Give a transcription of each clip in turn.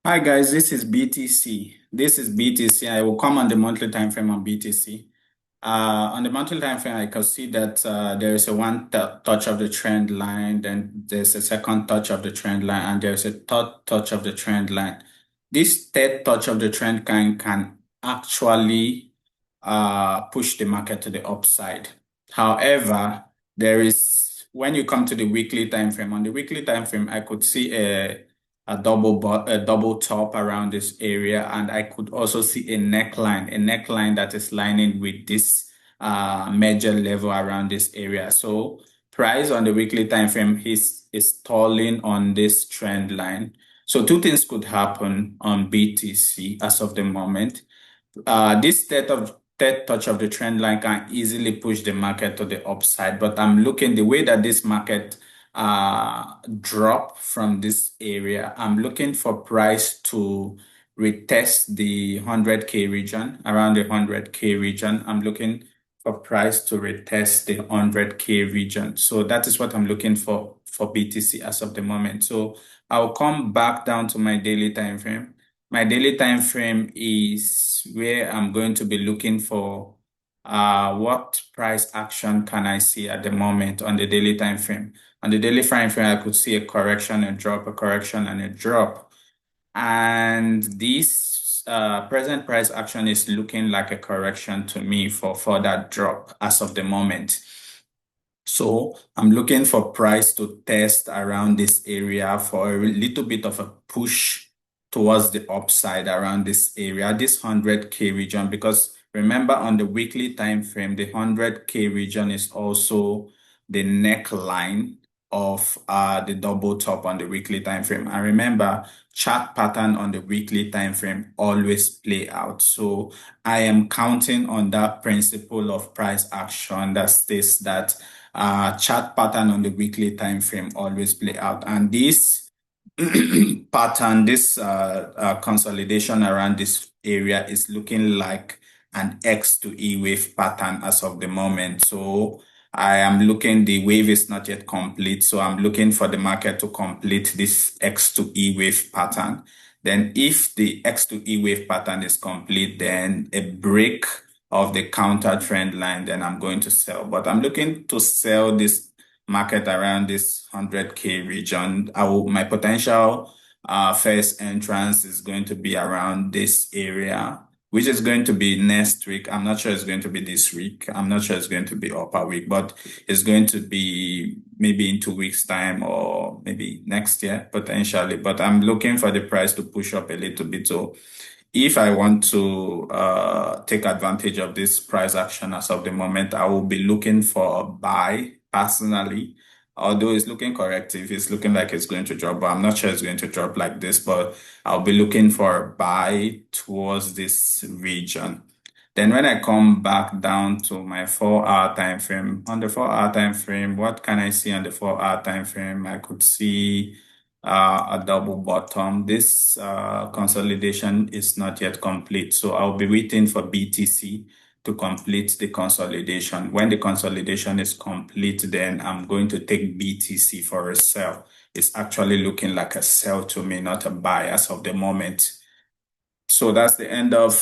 Hi guys, this is BTC. This is BTC. I will come on the monthly time frame on BTC. On the monthly time frame, I can see that there is a one touch of the trend line, then there's a second touch of the trend line, and there's a third touch of the trend line. This third touch of the trend can actually push the market to the upside. However, when you come to the weekly time frame, on the weekly time frame, I could see a double top around this area, and I could also see a neckline that is lining with this major level around this area. So price on the weekly time frame is stalling on this trend line. So two things could happen on BTC as of the moment. This third touch of the trend line can easily push the market to the upside, but I'm looking the way that this market drop from this area. I'm looking for price to retest the 100K region, around the 100K region. I'm looking for price to retest the 100K region. So that is what I'm looking for BTC as of the moment. So I'll come back down to my daily time frame. My daily time frame is where I'm going to be looking for what price action can I see at the moment on the daily time frame. On the daily time frame, I could see a correction, a drop, a correction, and a drop. And this present price action is looking like a correction to me for that drop as of the moment. So I'm looking for price to test around this area for a little bit of a push towards the upside around this area, this 100K region, because remember on the weekly time frame, the 100K region is also the neckline of the double top on the weekly time frame. And remember, chart pattern on the weekly time frame always play out. So I am counting on that principle of price action that states that chart pattern on the weekly time frame always play out. And this pattern, this consolidation around this area is looking like an X to E wave pattern as of the moment. So I am looking, the wave is not yet complete. So I'm looking for the market to complete this X to E wave pattern. Then if the X to E wave pattern is complete, then a break of the counter trend line, then I'm going to sell. But I'm looking to sell this market around this 100K region. My potential first entrance is going to be around this area, which is going to be next week. I'm not sure it's going to be this week. I'm not sure it's going to be upper week, but it's going to be maybe in 2 weeks' time or maybe next year potentially. But I'm looking for the price to push up a little bit. So if I want to take advantage of this price action as of the moment, I will be looking for a buy personally. Although it's looking corrective, it's looking like it's going to drop, but I'm not sure it's going to drop like this. But I'll be looking for a buy towards this region. Then when I come back down to my 4 hour time frame, on the 4 hour time frame, what can I see on the 4 hour time frame? I could see a double bottom. This consolidation is not yet complete. So I'll be waiting for BTC to complete the consolidation. When the consolidation is complete, then I'm going to take BTC for a sell. It's actually looking like a sell to me, not a buy as of the moment. So that's the end of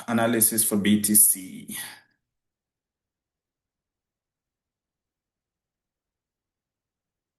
analysis for BTC.